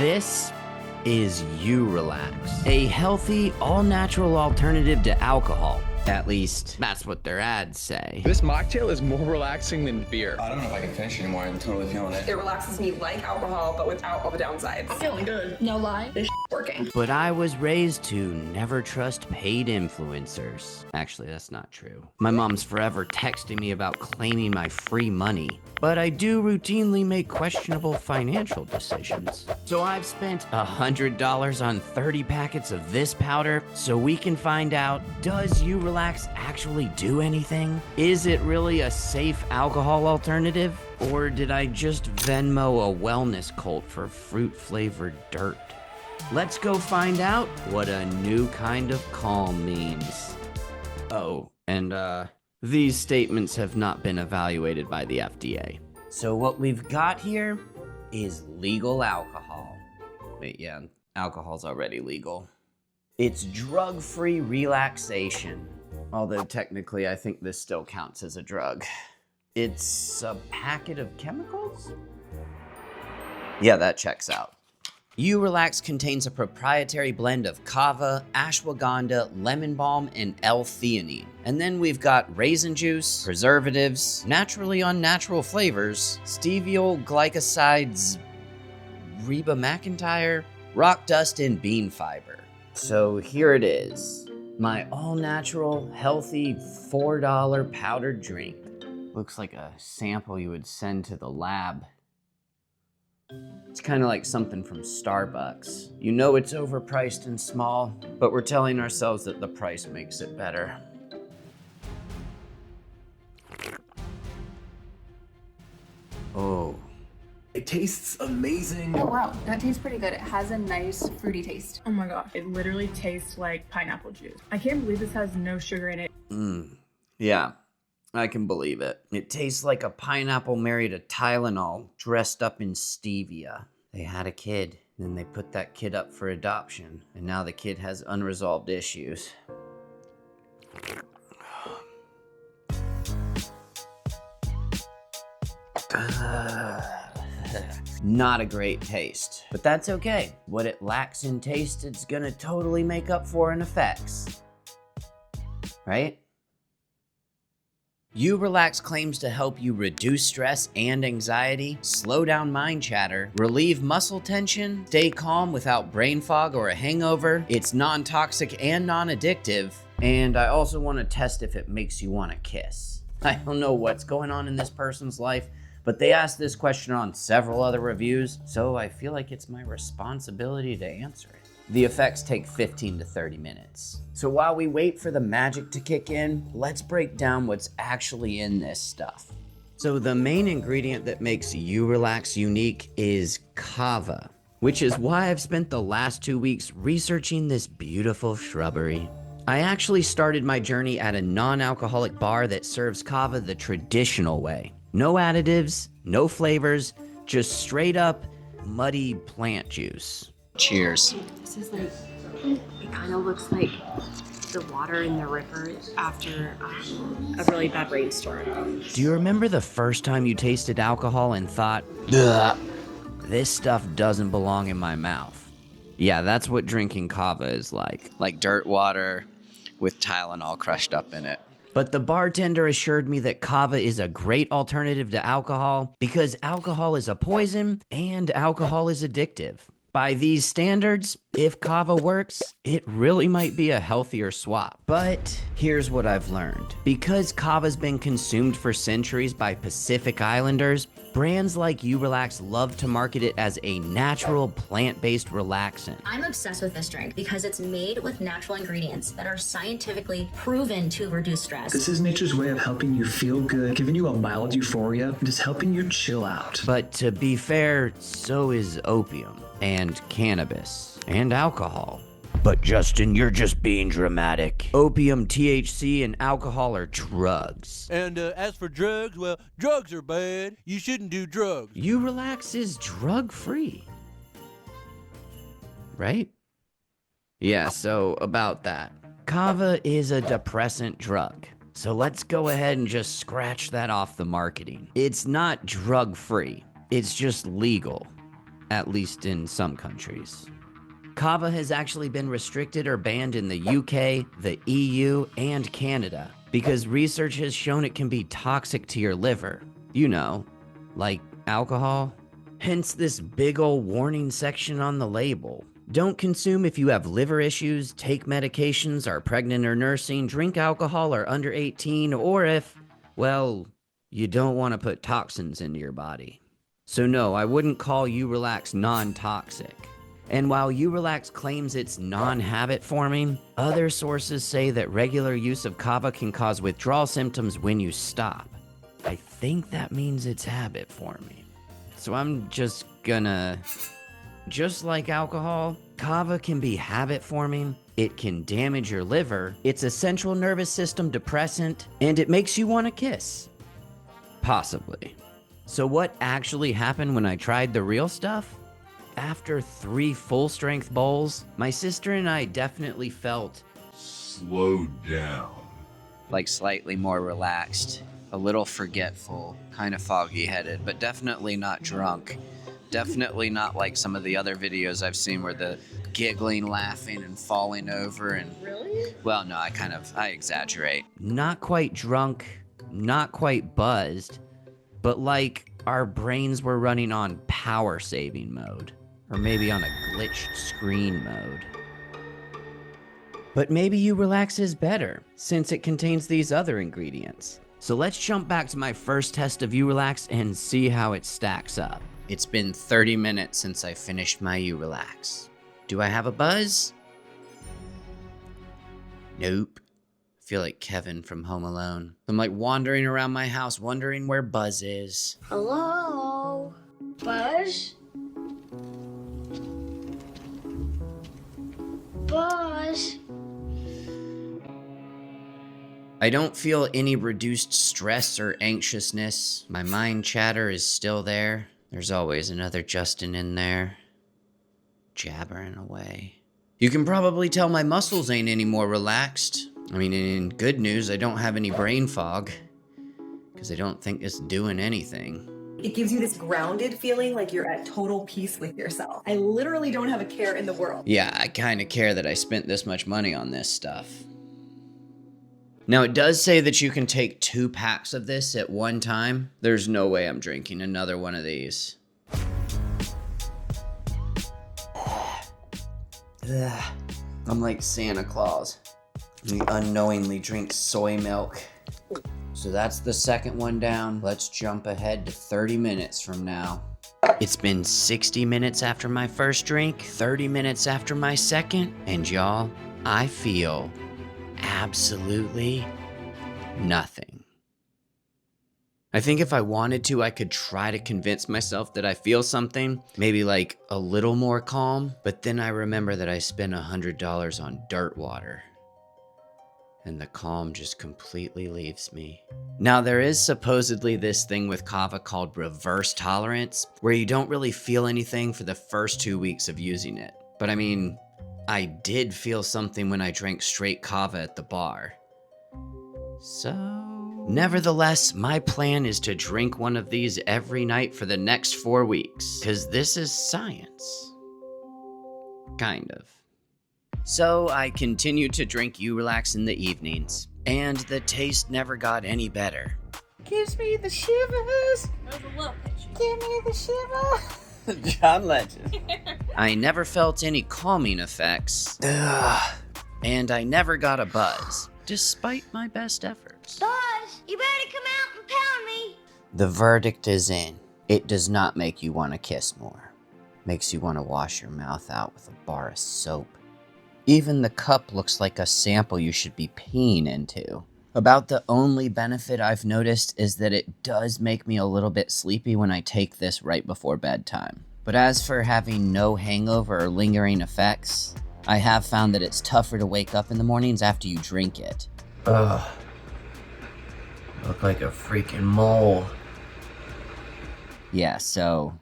This is Relax, a healthy, all-natural alternative to alcohol. At least, that's what their ads say. This mocktail is more relaxing than beer. I don't know if I can finish anymore. I'm totally feeling it. It relaxes me like alcohol, but without all the downsides. I'm feeling good. No lie, this working. But I was raised to never trust paid influencers. Actually, that's not true. My mom's forever texting me about claiming my free money. But I do routinely make questionable financial decisions. So I've spent $100 on 30 packets of this powder so we can find out, does Relax actually do anything? Is it really a safe alcohol alternative? Or did I just Venmo a wellness cult for fruit-flavored dirt? Let's go find out what a new kind of calm means. Oh, and these statements have not been evaluated by the FDA. So what we've got here is legal alcohol. Wait, yeah, alcohol's already legal. It's drug-free relaxation. Although technically I think this still counts as a drug. It's a packet of chemicals? Yeah, that checks out. Relax contains a proprietary blend of kava, ashwagandha, lemon balm, and L-theanine. And then we've got raisin juice, preservatives, naturally unnatural flavors, steviol glycosides, Reba McEntire, rock dust, and bean fiber. So here it is. My all-natural, healthy, $4 powdered drink. Looks like a sample you would send to the lab. It's kind of like something from Starbucks. You know it's overpriced and small, but we're telling ourselves that the price makes it better. Oh. It tastes amazing. Oh wow, that tastes pretty good. It has a nice fruity taste. Oh my gosh, it literally tastes like pineapple juice. I can't believe this has no sugar in it. Yeah, I can believe it. It tastes like a pineapple married a Tylenol dressed up in stevia. They had a kid, then they put that kid up for adoption, and now the kid has unresolved issues. Not a great taste, but that's okay. What it lacks in taste, it's gonna totally make up for in effects. Right? Relax claims to help you reduce stress and anxiety, slow down mind chatter, relieve muscle tension, stay calm without brain fog or a hangover. It's non-toxic and non-addictive. And I also want to test if it makes you want to kiss. I don't know what's going on in this person's life, but they asked this question on several other reviews, so I feel like it's my responsibility to answer it. The effects take 15 to 30 minutes. So while we wait for the magic to kick in, let's break down what's actually in this stuff. So the main ingredient that makes Relax unique is kava, which is why I've spent the last 2 weeks researching this beautiful shrubbery. I actually started my journey at a non-alcoholic bar that serves kava the traditional way. No additives, no flavors, just straight up muddy plant juice. Cheers. This is like, it kind of looks like the water in the river after a really bad rainstorm. Do you remember the first time you tasted alcohol and thought, ugh, this stuff doesn't belong in my mouth? Yeah, that's what drinking kava is like. Like dirt water with Tylenol crushed up in it. But the bartender assured me that kava is a great alternative to alcohol because alcohol is a poison and alcohol is addictive. By these standards, if kava works, it really might be a healthier swap. But here's what I've learned. Because kava's been consumed for centuries by Pacific Islanders, brands like Relax love to market it as a natural plant-based relaxant. I'm obsessed with this drink because it's made with natural ingredients that are scientifically proven to reduce stress. This is nature's way of helping you feel good, giving you a mild euphoria, and just helping you chill out. But to be fair, so is opium, and cannabis, and alcohol. But Justin, you're just being dramatic. Opium, THC, and alcohol are drugs. And as for drugs, well, drugs are bad. You shouldn't do drugs. Relax is drug-free. Right? Yeah, so about that. Kava is a depressant drug. So let's go ahead and just scratch that off the marketing. It's not drug-free. It's just legal. at least in some countries. Kava has actually been restricted or banned in the UK, the EU, and Canada because research has shown it can be toxic to your liver. You know, like alcohol. Hence this big ol' warning section on the label. Don't consume if you have liver issues, take medications, are pregnant or nursing, drink alcohol, are under 18, or if, well, you don't want to put toxins into your body. So no, I wouldn't call U-Relax non-toxic. And while U-Relax claims it's non-habit forming, other sources say that regular use of kava can cause withdrawal symptoms when you stop. I think that means it's habit forming. So I'm just gonna... Just like alcohol, kava can be habit forming, it can damage your liver, it's a central nervous system depressant, and it makes you want to kiss. Possibly. So what actually happened when I tried the real stuff? After 3 full-strength bowls, my sister and I definitely felt slowed down. Like slightly more relaxed, a little forgetful, kind of foggy-headed, but definitely not drunk. Definitely not like some of the other videos I've seen where the giggling, laughing, and falling over and... Really? Well, no, I exaggerate. not quite drunk, not quite buzzed, but like our brains were running on power saving mode. Or maybe on a glitched screen mode. But maybe U-Relax is better, since it contains these other ingredients. So let's jump back to my first test of U-Relax and see how it stacks up. It's been 30 minutes since I finished my U-Relax. Do I have a buzz? Nope. I feel like Kevin from Home Alone. I'm like wandering around my house wondering where Buzz is. Hello? Buzz? Buzz? I don't feel any reduced stress or anxiousness. My mind chatter is still there. There's always another Justin in there, jabbering away. You can probably tell my muscles ain't any more relaxed. I mean, in good news, I don't have any brain fog, because I don't think it's doing anything. It gives you this grounded feeling like you're at total peace with yourself. I literally don't have a care in the world. Yeah, I kind of care that I spent this much money on this stuff. Now, it does say that you can take 2 packs of this at one time. There's no way I'm drinking another one of these. Ugh. I'm like Santa Claus. We unknowingly drink soy milk. So that's the second one down. Let's jump ahead to 30 minutes from now. It's been 60 minutes after my first drink, 30 minutes after my second, and y'all, I feel absolutely nothing. I think if I wanted to, I could try to convince myself that I feel something, maybe like a little more calm, but then I remember that I spent $100 on dirt water. And the calm just completely leaves me. Now, there is supposedly this thing with kava called reverse tolerance, where you don't really feel anything for the first 2 weeks of using it. But I mean, I did feel something when I drank straight kava at the bar. So, nevertheless, my plan is to drink one of these every night for the next 4 weeks, because this is science. Kind of. So I continued to drink U-Relax in the evenings, and the taste never got any better. Gives me the shivers. Give me the shivers. John Legend. I never felt any calming effects. Ugh. And I never got a buzz, despite my best efforts. Buzz, you better come out and pound me. The verdict is in. It does not make you want to kiss more. Makes you want to wash your mouth out with a bar of soap. Even the cup looks like a sample you should be peeing into. About the only benefit I've noticed is that it does make me a little bit sleepy when I take this right before bedtime. But as for having no hangover or lingering effects, I have found that it's tougher to wake up in the mornings after you drink it. Ugh. Look like a freaking mole. Yeah, so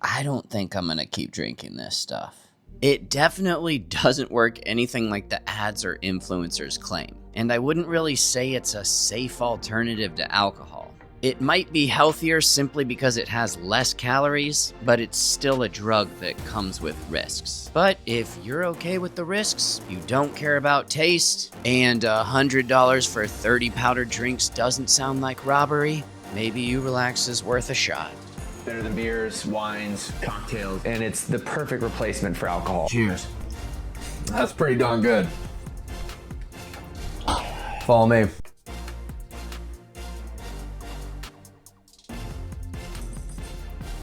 I don't think I'm gonna keep drinking this stuff. It definitely doesn't work anything like the ads or influencers claim, and I wouldn't really say it's a safe alternative to alcohol. It might be healthier simply because it has less calories, but it's still a drug that comes with risks. But if you're okay with the risks, you don't care about taste, and $100 for 30 powdered drinks doesn't sound like robbery, maybe U-Relax is worth a shot. Better than beers, wines, cocktails, and it's the perfect replacement for alcohol. Cheers. That's pretty darn good. Follow me.